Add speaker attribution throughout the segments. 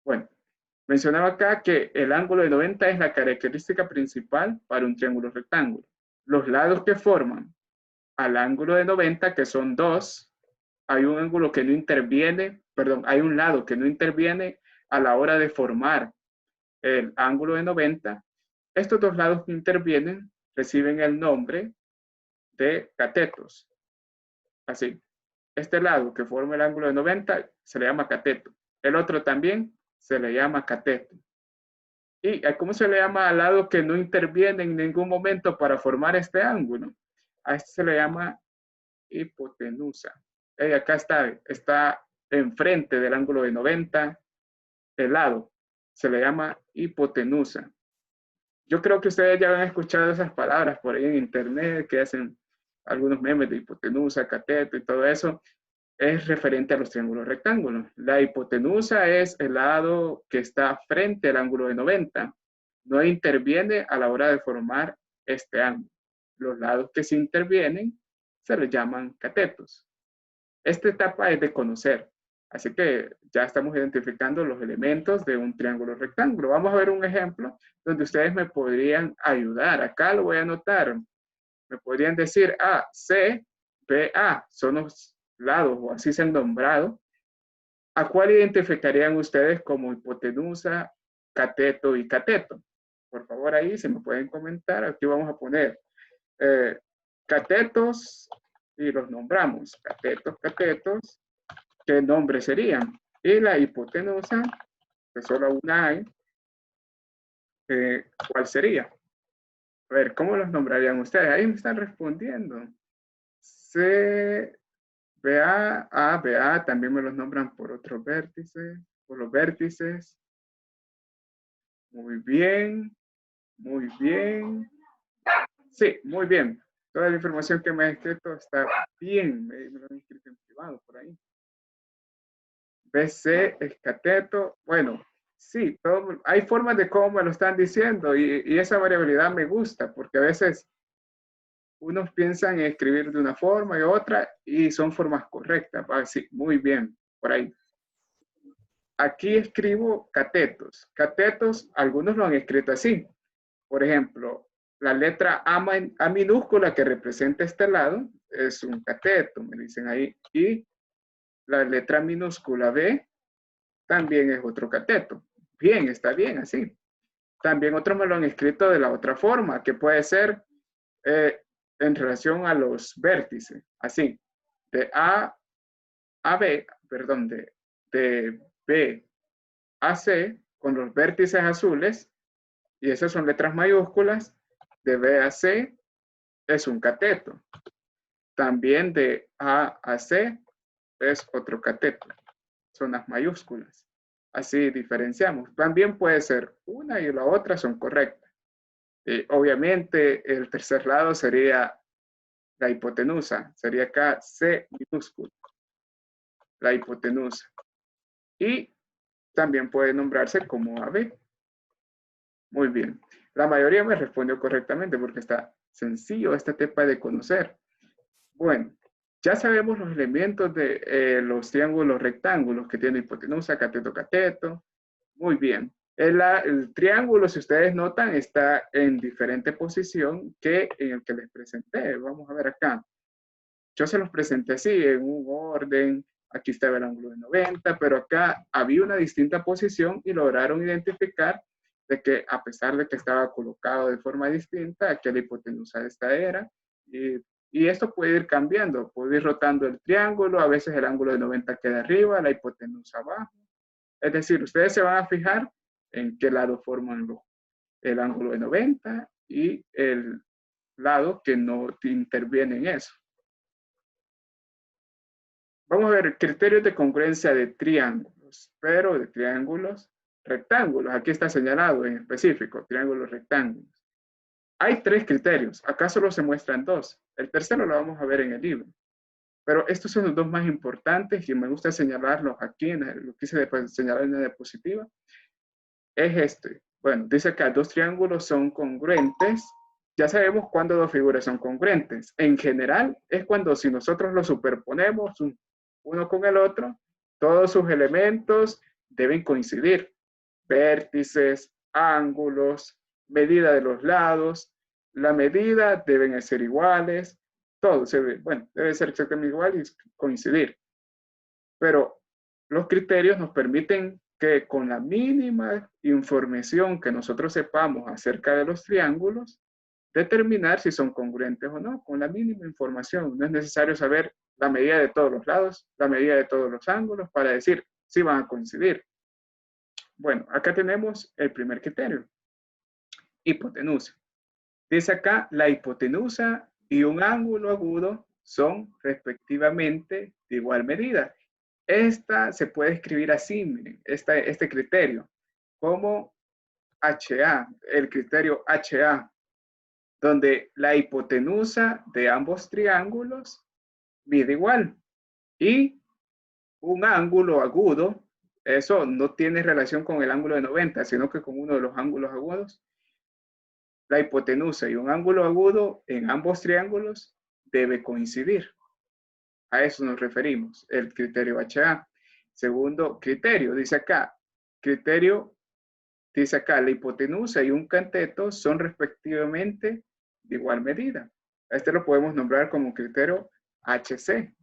Speaker 1: Bueno, mencionaba acá que el ángulo de 90 es la característica principal para un triángulo rectángulo. Los lados que forman al ángulo de 90, que son dos, hay un ángulo que no interviene, perdón, hay un lado que no interviene a la hora de formar el ángulo de 90. Estos dos lados que intervienen reciben el nombre de catetos. Así, este lado que forma el ángulo de 90 se le llama cateto. El otro también se le llama cateto. ¿Y cómo se le llama al lado que no interviene en ningún momento para formar este ángulo? A este se le llama hipotenusa. Acá está enfrente del ángulo de 90, el lado. Se le llama hipotenusa. Yo creo que ustedes ya han escuchado esas palabras por ahí en internet, que hacen algunos memes de hipotenusa, cateto y todo eso. Es referente a los triángulos rectángulos. La hipotenusa es el lado que está frente al ángulo de 90. No interviene a la hora de formar este ángulo. Los lados que sí intervienen se les llaman catetos. Esta etapa es de conocer. Así que ya estamos identificando los elementos de un triángulo rectángulo. Vamos a ver un ejemplo donde ustedes me podrían ayudar. Acá lo voy a anotar. Me podrían decir A, C, B, A. Son los lados, o así se han nombrado. ¿A cuál identificarían ustedes como hipotenusa, cateto y cateto? Por favor, ahí se me pueden comentar. Aquí vamos a poner catetos y los nombramos. Catetos, catetos. ¿Qué nombres serían? Y la hipotenusa, que solo una hay, ¿cuál sería? A ver, ¿cómo los nombrarían ustedes? Ahí me están respondiendo. C, BA, A, BA, también me los nombran por otros vértices, por los vértices. Muy bien, muy bien. Sí, muy bien. Toda la información que me ha escrito está bien. Me lo han escrito en privado por ahí. BC, escateto. Bueno, sí, hay formas de cómo me lo están diciendo y esa variabilidad me gusta porque a veces unos piensan en escribir de una forma y otra y son formas correctas. Sí, muy bien, por ahí. Aquí escribo catetos. Catetos, algunos lo han escrito así. Por ejemplo, la letra A minúscula que representa este lado es un cateto, me dicen ahí. Y la letra minúscula B también es otro cateto. Bien, está bien así. También otros me lo han escrito de la otra forma, que puede ser en relación a los vértices. Así, de A a B, perdón, de B a C, con los vértices azules, y esas son letras mayúsculas, de B a C es un cateto. También de A a C es otro cateto. Son las mayúsculas. Así diferenciamos. También puede ser una y la otra son correctas. Obviamente el tercer lado sería la hipotenusa. Sería acá C minúscula. La hipotenusa. Y también puede nombrarse como AB. Muy bien. La mayoría me respondió correctamente porque está sencillo este tema de conocer. Bueno, ya sabemos los elementos de los triángulos rectángulos que tienen hipotenusa, cateto, cateto. Muy bien. El triángulo, si ustedes notan, está en diferente posición que en el que les presenté. Vamos a ver acá. Yo se los presenté así, en un orden. Aquí estaba el ángulo de 90, pero acá había una distinta posición y lograron identificar de que a pesar de que estaba colocado de forma distinta, aquí la hipotenusa de esta era. Y esto puede ir cambiando, puede ir rotando el triángulo, a veces el ángulo de 90 queda arriba, la hipotenusa abajo. Es decir, ustedes se van a fijar en qué lado forman el ángulo de 90 y el lado que no interviene en eso. Vamos a ver criterios de congruencia de triángulos, pero de triángulos rectángulos. Aquí está señalado en específico, triángulos rectángulos. Hay 3 criterios, acá solo se muestran 2. El tercero lo vamos a ver en el libro. Pero estos son los 2 más importantes y me gusta señalarlos aquí, lo quise señalar en la diapositiva. Es este. Bueno, dice que 2 triángulos son congruentes. Ya sabemos cuándo 2 figuras son congruentes. En general, es cuando si nosotros los superponemos uno con el otro, todos sus elementos deben coincidir. vértices, ángulos, medida de los lados. La medida deben ser iguales, todo bueno, debe ser exactamente igual y coincidir. Pero los criterios nos permiten que con la mínima información que nosotros sepamos acerca de los triángulos, determinar si son congruentes o no, con la mínima información. No es necesario saber la medida de todos los lados, la medida de todos los ángulos para decir si van a coincidir. Bueno, acá tenemos el primer criterio, hipotenusa. Dice acá, la hipotenusa y un ángulo agudo son respectivamente de igual medida. Esta se puede escribir así, miren, este criterio, como HA, el criterio HA, donde la hipotenusa de ambos triángulos mide igual y un ángulo agudo, eso no tiene relación con el ángulo de 90, sino que con uno de los ángulos agudos. La hipotenusa y un ángulo agudo en ambos triángulos debe coincidir. A eso nos referimos, el criterio HA. Segundo criterio, dice acá, la hipotenusa y un cateto son respectivamente de igual medida. Este lo podemos nombrar como criterio HC,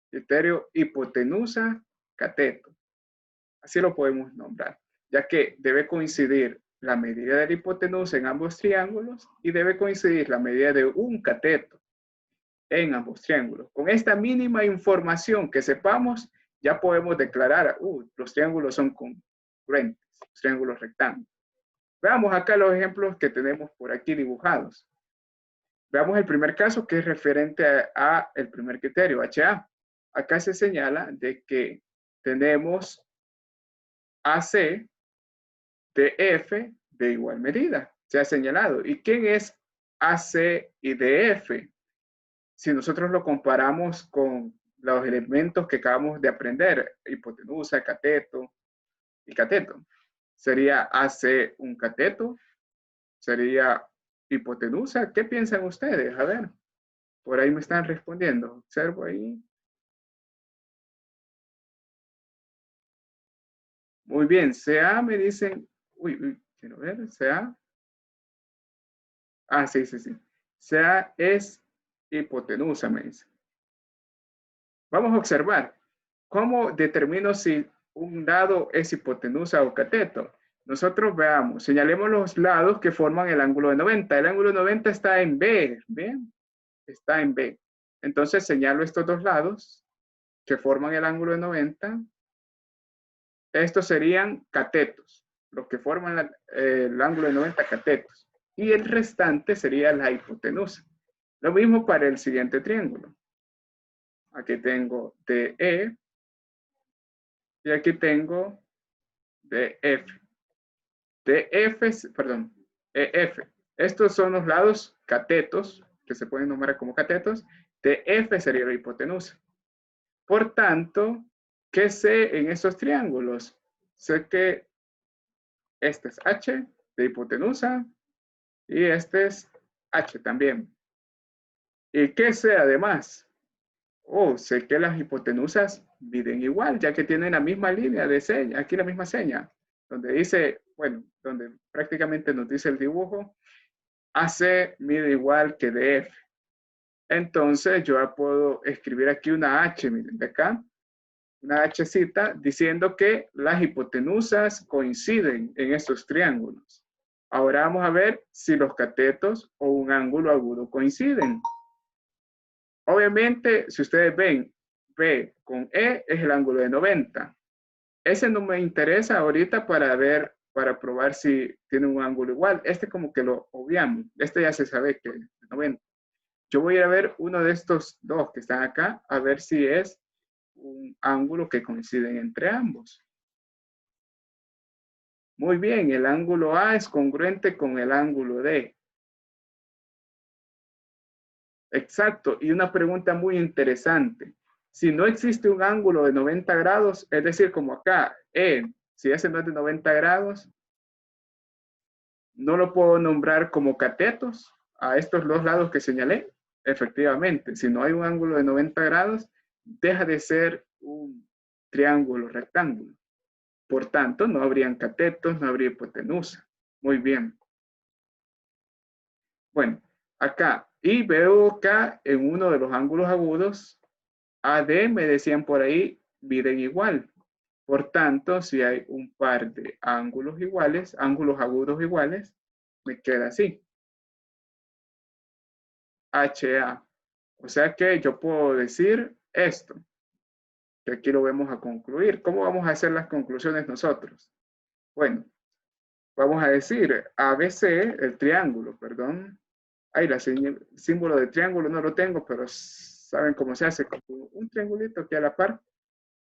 Speaker 1: criterio hipotenusa cateto. Así lo podemos nombrar, ya que debe coincidir la medida de la hipotenusa en ambos triángulos y debe coincidir la medida de un cateto en ambos triángulos. Con esta mínima información que sepamos, ya podemos declarar, los triángulos son congruentes, los triángulos rectángulos. Veamos acá los ejemplos que tenemos por aquí dibujados. Veamos el primer caso que es referente a el primer criterio, HA. Acá se señala de que tenemos AC de F de igual medida. Se ha señalado. ¿Y quién es AC y DF? Si nosotros lo comparamos con los elementos que acabamos de aprender, hipotenusa, cateto y cateto, sería AC un cateto, sería hipotenusa. ¿Qué piensan ustedes? A ver, por ahí me están respondiendo. Observo ahí. Muy bien, CA me dicen, quiero ver, CA. Ah, sí. CA es hipotenusa, me dice. Vamos a observar. ¿Cómo determino si un lado es hipotenusa o cateto? Nosotros veamos, señalemos los lados que forman el ángulo de 90. El ángulo de 90 está en B, ¿bien? Está en B. Entonces señalo estos dos lados que forman el ángulo de 90. Estos serían catetos, los que forman el ángulo de 90 catetos. Y el restante sería la hipotenusa. Lo mismo para el siguiente triángulo. Aquí tengo DE y aquí tengo DF. EF. Estos son los lados catetos, que se pueden nombrar como catetos. DF sería la hipotenusa. Por tanto, ¿qué sé en estos triángulos? Sé que este es H de hipotenusa y este es H también. ¿Y qué sé además? Sé que las hipotenusas miden igual, ya que tienen la misma línea de seña, aquí la misma seña, donde dice, bueno, donde prácticamente nos dice el dibujo, AC mide igual que DF. Entonces yo ya puedo escribir aquí una H, miren, de acá, una Hcita, diciendo que las hipotenusas coinciden en estos triángulos. Ahora vamos a ver si los catetos o un ángulo agudo coinciden. Obviamente, si ustedes ven, B con E es el ángulo de 90. Ese no me interesa ahorita para ver, para probar si tiene un ángulo igual. Este como que lo obviamos. Este ya se sabe que es de 90. Yo voy a ver uno de estos dos que están acá, a ver si es un ángulo que coinciden entre ambos. Muy bien, el ángulo A es congruente con el ángulo D. Exacto, y una pregunta muy interesante. Si no existe un ángulo de 90 grados, es decir, como acá, si ese no es de 90 grados, no lo puedo nombrar como catetos a estos dos lados que señalé. Efectivamente, si no hay un ángulo de 90 grados, deja de ser un triángulo rectángulo. Por tanto, no habrían catetos, no habría hipotenusa. Muy bien. Bueno, acá. Y veo acá en uno de los ángulos agudos, AD, me decían por ahí, miden igual. Por tanto, si hay un par de ángulos iguales, ángulos agudos iguales, me queda así. HA. O sea que yo puedo decir esto, que aquí lo vamos a concluir. ¿Cómo vamos a hacer las conclusiones nosotros? Bueno, vamos a decir ABC, el triángulo, perdón. Ahí el símbolo de triángulo no lo tengo, pero saben cómo se hace. Con un triangulito aquí a la par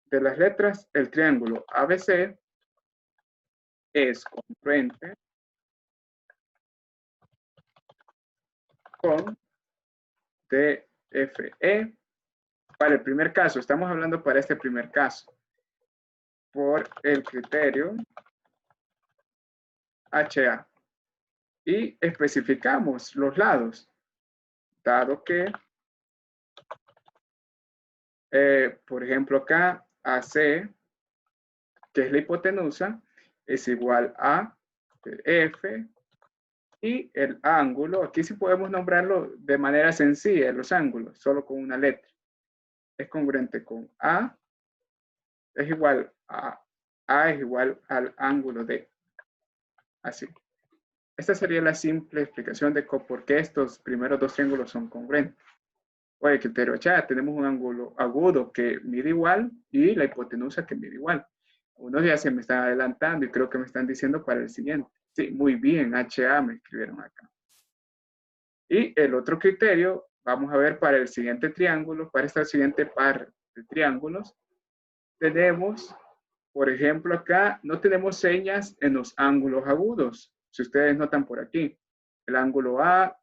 Speaker 1: de las letras, el triángulo ABC es congruente con DFE. Para el primer caso, estamos hablando para este primer caso, por el criterio HA. Y especificamos los lados, dado que, por ejemplo, acá AC, que es la hipotenusa, es igual a F, y el ángulo, aquí sí podemos nombrarlo de manera sencilla, los ángulos, solo con una letra. Es congruente con A, es igual a es igual al ángulo D. Así. Esta sería la simple explicación de por qué estos primeros dos triángulos son congruentes. Oye, criterio ya tenemos un ángulo agudo que mide igual y la hipotenusa que mide igual. Unos ya se me están adelantando y creo que me están diciendo para el siguiente. Sí, muy bien, HA me escribieron acá. Y el otro criterio, vamos a ver para el siguiente triángulo, para esta siguiente par de triángulos, tenemos, por ejemplo, acá no tenemos señas en los ángulos agudos. Si ustedes notan por aquí, el ángulo A,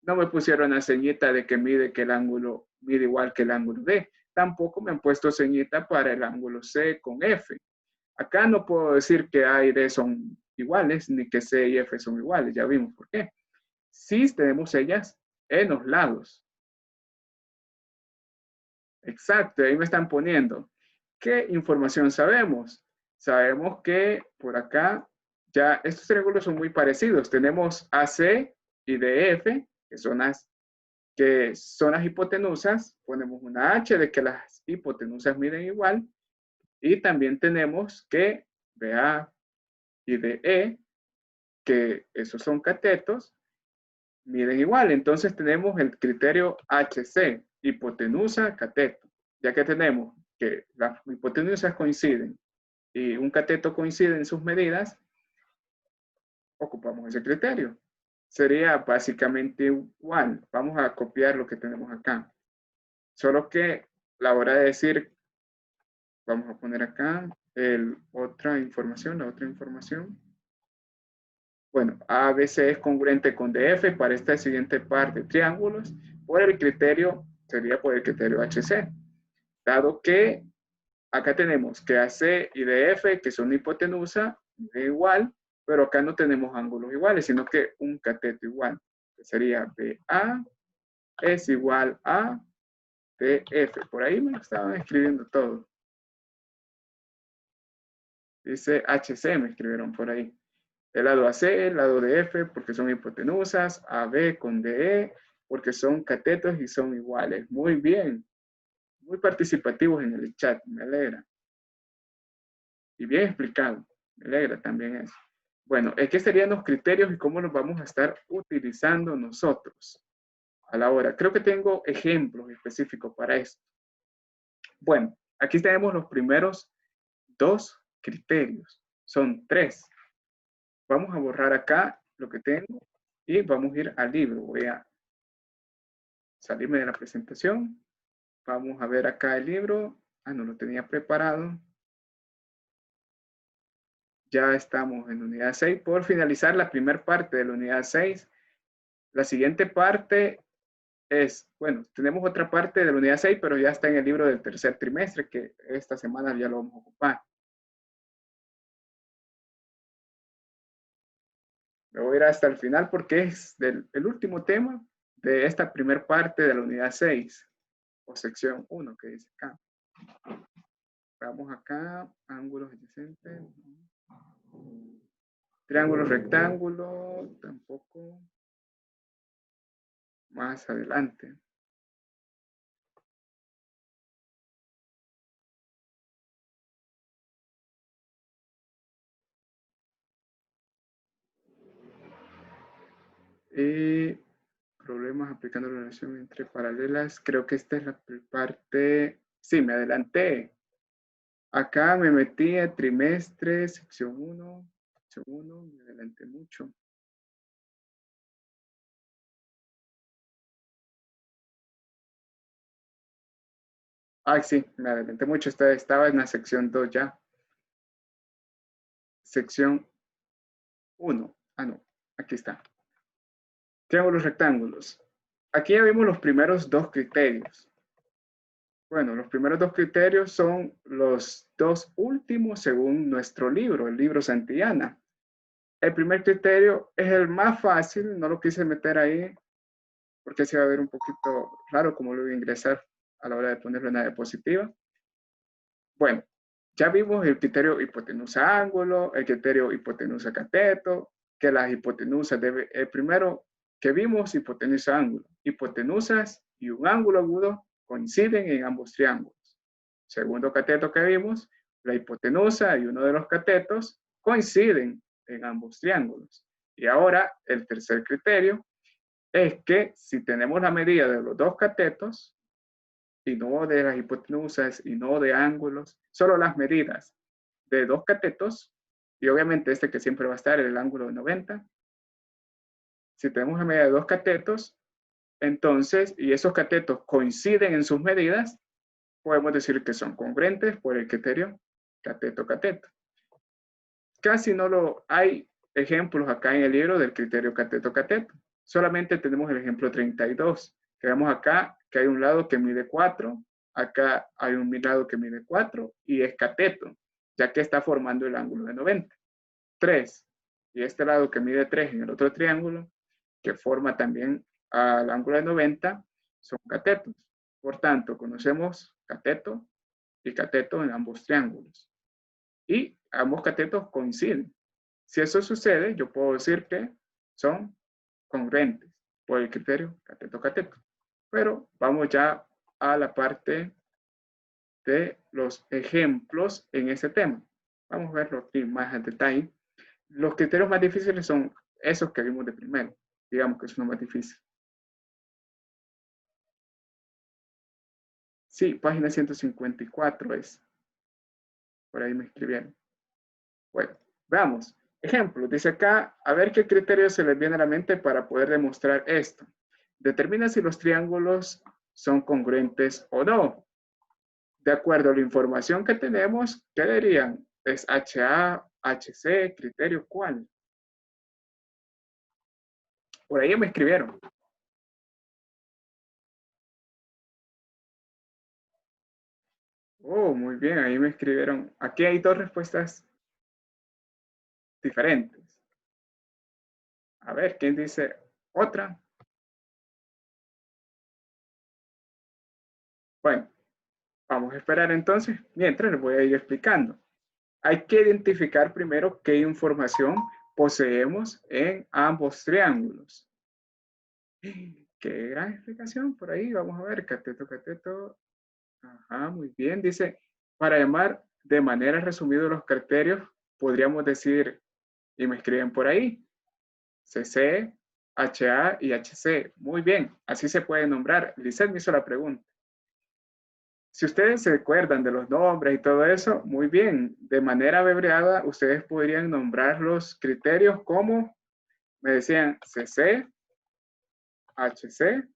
Speaker 1: no me pusieron la señita de que mide que el ángulo mide igual que el ángulo D. Tampoco me han puesto señita para el ángulo C con F. Acá no puedo decir que A y D son iguales, ni que C y F son iguales. Ya vimos por qué. Sí tenemos señas en los lados. Exacto, ahí me están poniendo. ¿Qué información sabemos? Sabemos que por acá ya estos triángulos son muy parecidos. Tenemos AC y DF, que son las hipotenusas. Ponemos una H de que las hipotenusas miden igual. Y también tenemos que BA y DE, que esos son catetos, miden igual. Entonces tenemos el criterio HC, hipotenusa, cateto. Ya que tenemos que las hipotenusas coinciden y un cateto coincide en sus medidas, ocupamos ese criterio. Sería básicamente igual. Vamos a copiar lo que tenemos acá. Solo que a la hora de decir, vamos a poner acá la otra información. Bueno, ABC es congruente con DF para esta siguiente par de triángulos por el criterio, sería por el criterio HC. Dado que acá tenemos que AC y DF, que son hipotenusa, de igual, pero acá no tenemos ángulos iguales, sino que un cateto igual, que sería BA es igual a DF. Por ahí me lo estaban escribiendo todo. Dice HC, me escribieron por ahí. El lado AC, el lado de F, porque son hipotenusas, AB con DE, porque son catetos y son iguales. Muy bien, muy participativos en el chat, me alegra. Y bien explicado, me alegra también eso. Bueno, ¿qué serían los criterios y cómo los vamos a estar utilizando nosotros a la hora? Creo que tengo ejemplos específicos para esto. Bueno, aquí tenemos los primeros dos criterios. Son tres. Vamos a borrar acá lo que tengo y vamos a ir al libro. Voy a salirme de la presentación. Vamos a ver acá el libro. Ah, no lo tenía preparado. Ya estamos en unidad 6. Por finalizar la primera parte de la unidad 6. La siguiente parte es, bueno, tenemos otra parte de la unidad 6, pero ya está en el libro del tercer trimestre, que esta semana ya lo vamos a ocupar. Me voy a ir hasta el final porque es el último tema de esta primera parte de la unidad 6, o sección 1, que dice acá. Vamos acá, ángulos adyacentes. Triángulo rectángulo, tampoco. Más adelante. Y problemas aplicando la relación entre paralelas. Creo que esta es la parte. Sí, me adelanté. Acá me metí a trimestre, sección 1. Sección 1, me adelanté mucho. Ah, sí, me adelanté mucho. Estaba en la sección 2 ya. Sección 1. Ah, no. Aquí está. Triángulos rectángulos. Aquí ya vimos los primeros dos criterios. Bueno, los primeros dos criterios son los dos últimos según nuestro libro, el libro Santillana. El primer criterio es el más fácil, no lo quise meter ahí porque se va a ver un poquito raro cómo lo voy a ingresar a la hora de ponerlo en la diapositiva. Bueno, ya vimos el criterio hipotenusa ángulo, el criterio hipotenusa cateto, que las hipotenusas el primero que vimos, hipotenusa ángulo. Hipotenusas y un ángulo agudo coinciden en ambos triángulos. Segundo cateto que vimos, la hipotenusa y uno de los catetos coinciden en ambos triángulos. Y ahora el tercer criterio es que si tenemos la medida de los dos catetos, y no de las hipotenusas y no de ángulos, solo las medidas de dos catetos, y obviamente este que siempre va a estar, el ángulo de 90. Si tenemos la medida de dos catetos, entonces, y esos catetos coinciden en sus medidas, podemos decir que son congruentes por el criterio cateto-cateto. Casi no lo hay ejemplos acá en el libro del criterio cateto-cateto. Solamente tenemos el ejemplo 32, que vemos acá que hay un lado que mide 4, acá hay un lado que mide 4 y es cateto, ya que está formando el ángulo de 90. 3, y este lado que mide 3 en el otro triángulo, que forma también al ángulo de 90, son catetos. Por tanto, conocemos cateto y cateto en ambos triángulos. Y ambos catetos coinciden. Si eso sucede, yo puedo decir que son congruentes por el criterio cateto-cateto. Pero vamos ya a la parte de los ejemplos en ese tema. Vamos a verlo aquí más en detalle. Los criterios más difíciles son esos que vimos de primero. Digamos que es uno más difícil. Sí, página 154 es. Por ahí me escribieron. Bueno, veamos. Ejemplo, dice acá, a ver qué criterios se les viene a la mente para poder demostrar esto. Determina si los triángulos son congruentes o no. De acuerdo a la información que tenemos, ¿qué dirían? ¿Es HA, HC, criterio cuál? Por ahí me escribieron. Oh, muy bien, ahí me escribieron. Aquí hay dos respuestas diferentes. A ver, ¿quién dice otra? Bueno, vamos a esperar entonces, mientras les voy a ir explicando. Hay que identificar primero qué información poseemos en ambos triángulos. Qué gran explicación por ahí. Vamos a ver, cateto, cateto. Ajá, muy bien. Dice, para llamar de manera resumida los criterios, podríamos decir, y me escriben por ahí, CC, HA y HC. Muy bien, así se puede nombrar. Lizeth me hizo la pregunta. Si ustedes se acuerdan de los nombres y todo eso, muy bien. De manera abreviada, ustedes podrían nombrar los criterios como, me decían, CC, HC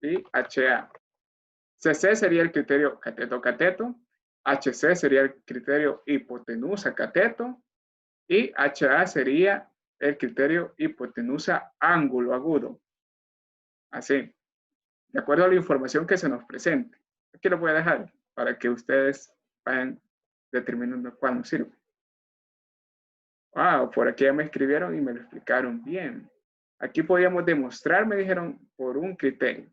Speaker 1: y HA. CC sería el criterio cateto-cateto, HC sería el criterio hipotenusa-cateto y HA sería el criterio hipotenusa-ángulo agudo. Así, de acuerdo a la información que se nos presente. Aquí lo voy a dejar para que ustedes vayan determinando cuál nos sirve. Wow, por aquí ya me escribieron y me lo explicaron bien. Aquí podíamos demostrar, me dijeron, por un criterio.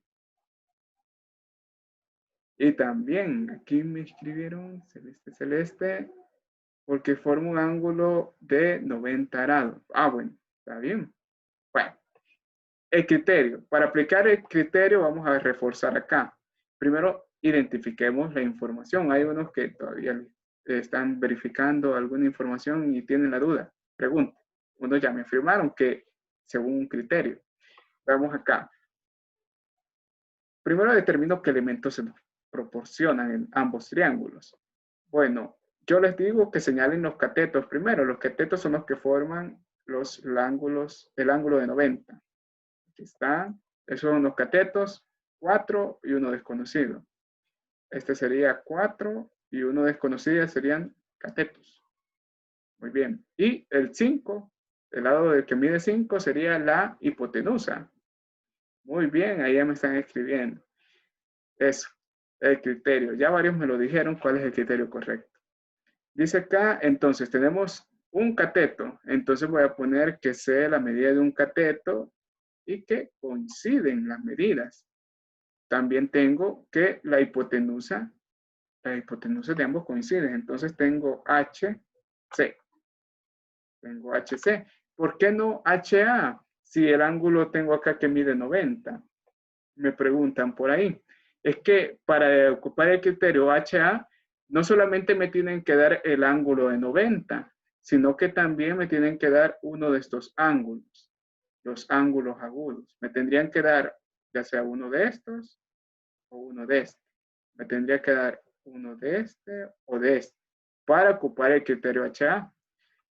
Speaker 1: Y también, aquí me escribieron celeste, celeste, porque forma un ángulo de 90 grados. Ah, bueno, está bien. Bueno, el criterio. Para aplicar el criterio vamos a reforzar acá. Primero, identifiquemos la información. Hay unos que todavía están verificando alguna información y tienen la duda. Pregunta. Unos ya me afirmaron que según un criterio. Vamos acá. Primero determino qué elementos se nos proporcionan en ambos triángulos. Bueno, yo les digo que señalen los catetos primero. Los catetos son los que forman el ángulo de 90. Aquí está. Esos son los catetos, 4 y uno desconocido. Este sería 4 y uno desconocido serían catetos. Muy bien. Y el 5, el lado del que mide 5 sería la hipotenusa. Muy bien, ahí ya me están escribiendo. Eso, el criterio. Ya varios me lo dijeron cuál es el criterio correcto. Dice acá, entonces tenemos un cateto. Entonces voy a poner que sea la medida de un cateto y que coinciden las medidas. También tengo que la hipotenusa de ambos coinciden. Entonces tengo HC. Tengo HC. ¿Por qué no HA? Si el ángulo tengo acá que mide 90. Me preguntan por ahí. Es que para ocupar el criterio HA, no solamente me tienen que dar el ángulo de 90, sino que también me tienen que dar uno de estos ángulos, los ángulos agudos. Me tendrían que dar ya sea uno de estos o uno de este. Me tendría que dar uno de este o de este para ocupar el criterio HA.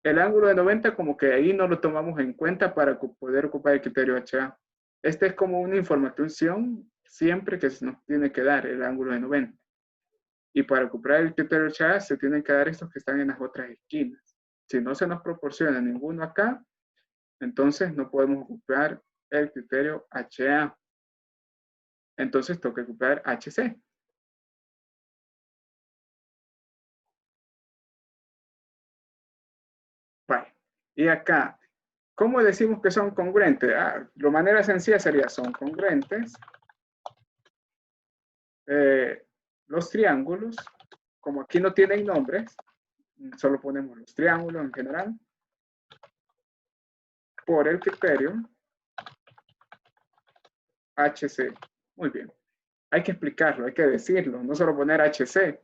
Speaker 1: El ángulo de 90 como que ahí no lo tomamos en cuenta para poder ocupar el criterio HA. Este es como una información siempre que se nos tiene que dar el ángulo de 90. Y para ocupar el criterio HA se tienen que dar estos que están en las otras esquinas. Si no se nos proporciona ninguno acá, entonces no podemos ocupar el criterio HA. Entonces toca ocupar HC. Vale. Y acá, ¿cómo decimos que son congruentes? La manera sencilla sería son congruentes. Los triángulos, como aquí no tienen nombres, solo ponemos los triángulos en general, por el criterio HC. Muy bien. Hay que explicarlo, hay que decirlo, no solo poner HC.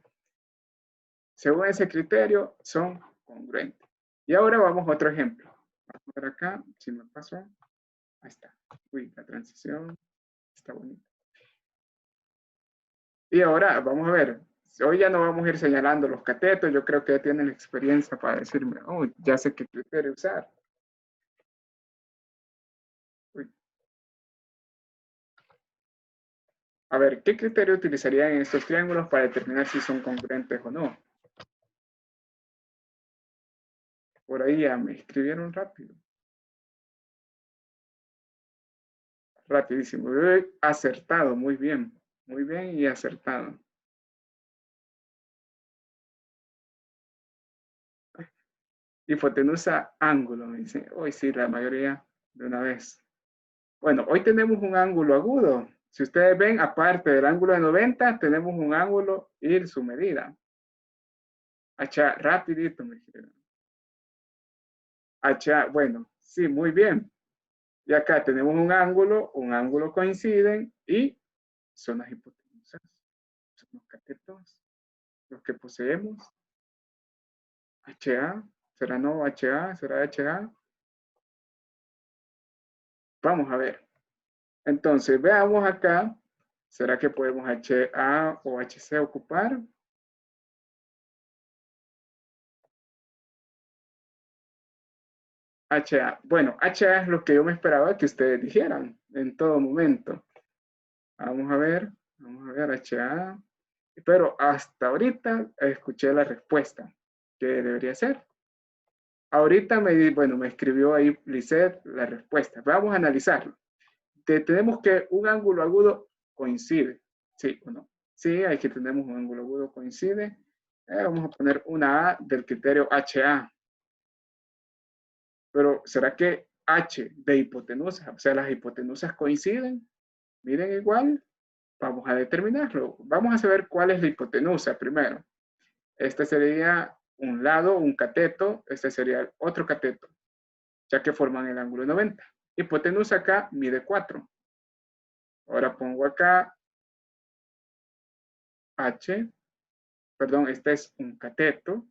Speaker 1: Según ese criterio, son congruentes. Y ahora vamos a otro ejemplo. Vamos a ver acá, si me pasó. Ahí está. Uy, la transición está bonita. Y ahora vamos a ver. Hoy ya no vamos a ir señalando los catetos. Yo creo que ya tienen experiencia para decirme, oh, ya sé qué criterio usar. Uy. A ver, ¿qué criterio utilizarían en estos triángulos para determinar si son congruentes o no? Por ahí ya me escribieron rápido. Rapidísimo. Acertado, muy bien. Muy bien y acertado. Hipotenusa ángulo, me dicen. Hoy sí, la mayoría de una vez. Bueno, hoy tenemos un ángulo agudo. Si ustedes ven, aparte del ángulo de 90, tenemos un ángulo y su medida. Hacha, rapidito me dijeron. Hacha, bueno, sí, muy bien. Y acá tenemos un ángulo coinciden y son las hipotenusas. Son los catetos, los que poseemos. HA, ¿será no HA? ¿Será HA? Vamos a ver. Entonces, veamos acá. ¿Será que podemos HA o HC ocupar? HA. Bueno, HA es lo que yo me esperaba que ustedes dijeran en todo momento. Vamos a ver HA. Pero hasta ahorita escuché la respuesta. ¿Qué debería ser? Ahorita me escribió ahí Lisette la respuesta. Vamos a analizarlo. Tenemos que un ángulo agudo coincide. ¿Sí o no? Sí, hay que tenemos un ángulo agudo coincide. Vamos a poner una A del criterio HA. Pero ¿será que H de hipotenusa, o sea, las hipotenusas coinciden? Miren igual. Vamos a determinarlo. Vamos a saber cuál es la hipotenusa primero. Este sería un lado, un cateto. Este sería otro cateto, ya que forman el ángulo 90. Hipotenusa acá mide 4. Ahora pongo acá H. Perdón, este es un cateto.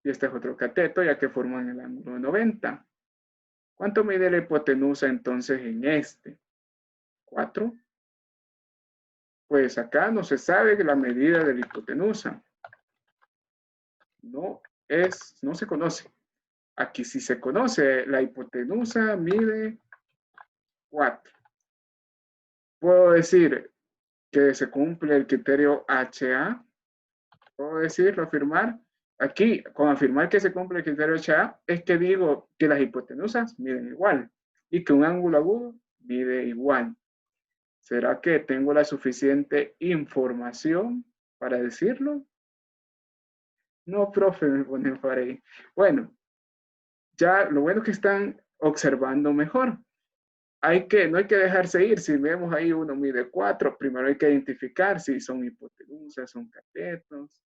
Speaker 1: Y este es otro cateto, ya que forman el ángulo 90. ¿Cuánto mide la hipotenusa entonces en este? 4. Pues acá no se sabe la medida de la hipotenusa. No se conoce. Aquí sí se conoce. La hipotenusa mide 4. Puedo decir que se cumple el criterio HA. Puedo decirlo, afirmar. Aquí, con afirmar que se cumple el criterio HA, es que digo que las hipotenusas miden igual y que un ángulo agudo mide igual. ¿Será que tengo la suficiente información para decirlo? No, profe, me ponen para ahí. Bueno, ya lo bueno es que están observando mejor. No hay que dejarse ir. Si vemos ahí uno mide 4, primero hay que identificar si son hipotenusas, son catetos.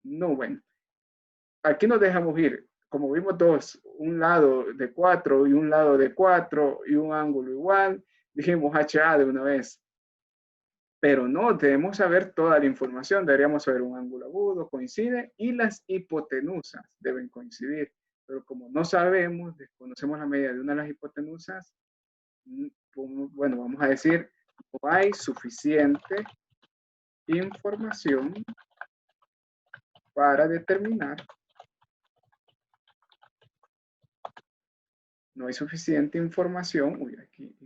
Speaker 1: No, bueno. Aquí nos dejamos ir. Como vimos dos, un lado de 4 y un lado de 4 y un ángulo igual, dijimos HA de una vez. Pero no, debemos saber toda la información. Deberíamos saber un ángulo agudo, coincide, y las hipotenusas deben coincidir. Pero como no sabemos, desconocemos la medida de una de las hipotenusas, bueno, vamos a decir, no hay suficiente información para determinar. No hay suficiente información. Uy, aquí,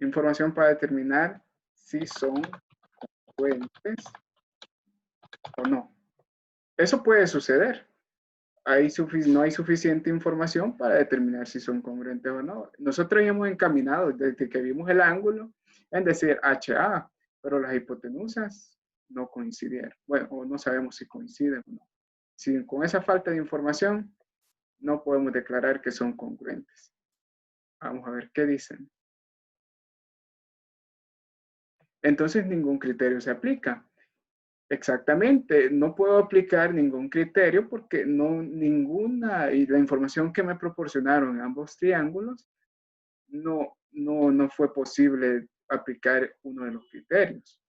Speaker 1: información para determinar si son congruentes o no. Eso puede suceder. No hay suficiente información para determinar si son congruentes o no. Nosotros hemos encaminado desde que vimos el ángulo en decir HA, pero las hipotenusas no coincidieron. Bueno, o no sabemos si coinciden o no. Si con esa falta de información no podemos declarar que son congruentes. Vamos a ver qué dicen. Entonces ningún criterio se aplica. Exactamente, no puedo aplicar ningún criterio porque y la información que me proporcionaron ambos triángulos no fue posible aplicar uno de los criterios.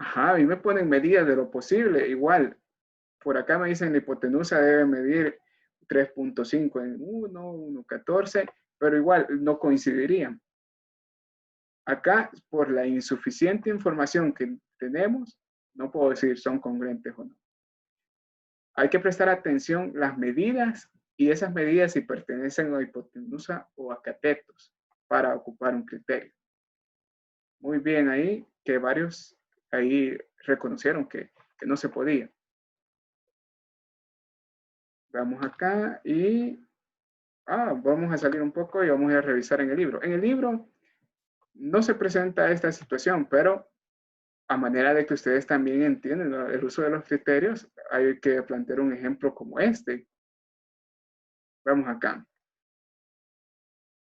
Speaker 1: Ajá, a mí me ponen medidas de lo posible, igual, por acá me dicen la hipotenusa debe medir 3.5 en 1.14, pero igual no coincidirían. Acá, por la insuficiente información que tenemos, no puedo decir son congruentes o no. Hay que prestar atención las medidas y esas medidas si pertenecen a hipotenusa o a catetos para ocupar un criterio. Muy bien ahí, que varios ahí reconocieron que no se podía. Vamos acá y vamos a salir un poco y vamos a revisar en el libro. En el libro no se presenta esta situación, pero a manera de que ustedes también entienden el uso de los criterios, hay que plantear un ejemplo como este. Vamos acá.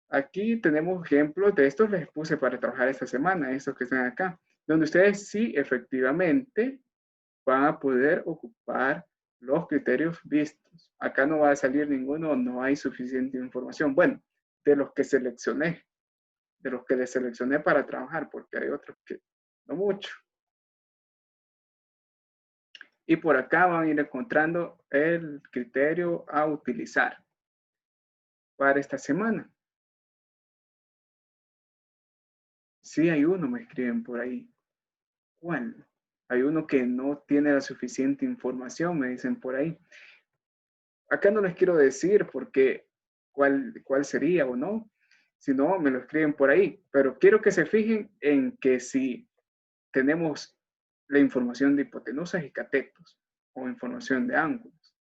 Speaker 1: Aquí tenemos ejemplos de estos, les puse para trabajar esta semana, estos que están acá, donde ustedes sí efectivamente van a poder ocupar los criterios vistos. Acá no va a salir ninguno, no hay suficiente información. Bueno, de los que seleccioné, de los que les seleccioné para trabajar, porque hay otros que no mucho. Y por acá van a ir encontrando el criterio a utilizar para esta semana. Sí, hay uno, me escriben por ahí. ¿Cuál? Hay uno que no tiene la suficiente información, me dicen por ahí. Acá no les quiero decir porque cuál sería o no, si no me lo escriben por ahí, pero quiero que se fijen en que si tenemos la información de hipotenusas y catetos o información de ángulos.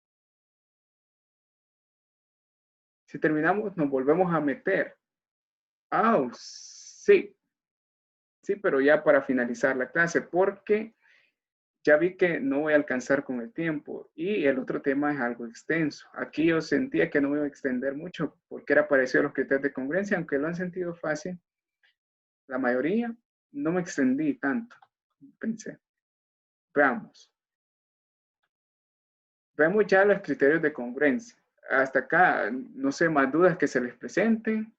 Speaker 1: Si terminamos, nos volvemos a meter. Sí, pero ya para finalizar la clase, porque ya vi que no voy a alcanzar con el tiempo y el otro tema es algo extenso. Aquí yo sentía que no me iba a extender mucho porque era parecido a los criterios de congruencia, aunque lo han sentido fácil, la mayoría no me extendí tanto, pensé. Veamos. Vemos ya los criterios de congruencia. Hasta acá, no sé, más dudas que se les presenten.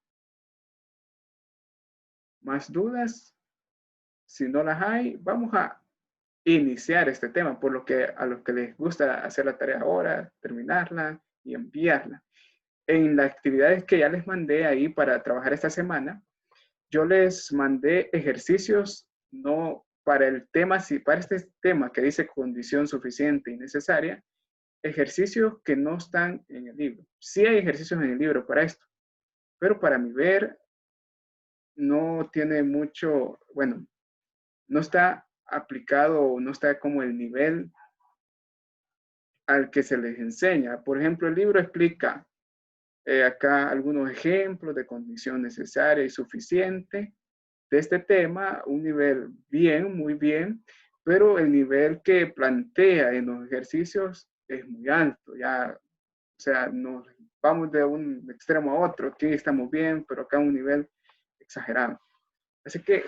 Speaker 1: Más dudas. Si no las hay, vamos a iniciar este tema, por lo que a los que les gusta hacer la tarea ahora, terminarla y enviarla. En las actividades que ya les mandé ahí para trabajar esta semana, yo les mandé ejercicios no para el tema, si para este tema que dice condición suficiente y necesaria, ejercicios que no están en el libro. Sí hay ejercicios en el libro para esto, pero para mi ver no tiene mucho, bueno, no está aplicado, no está como el nivel al que se les enseña. Por ejemplo, el libro explica acá algunos ejemplos de condición necesaria y suficiente de este tema, un nivel bien, muy bien, pero el nivel que plantea en los ejercicios es muy alto, ya, o sea, nos vamos de un extremo a otro, aquí estamos bien, pero acá un nivel exagerado. Así que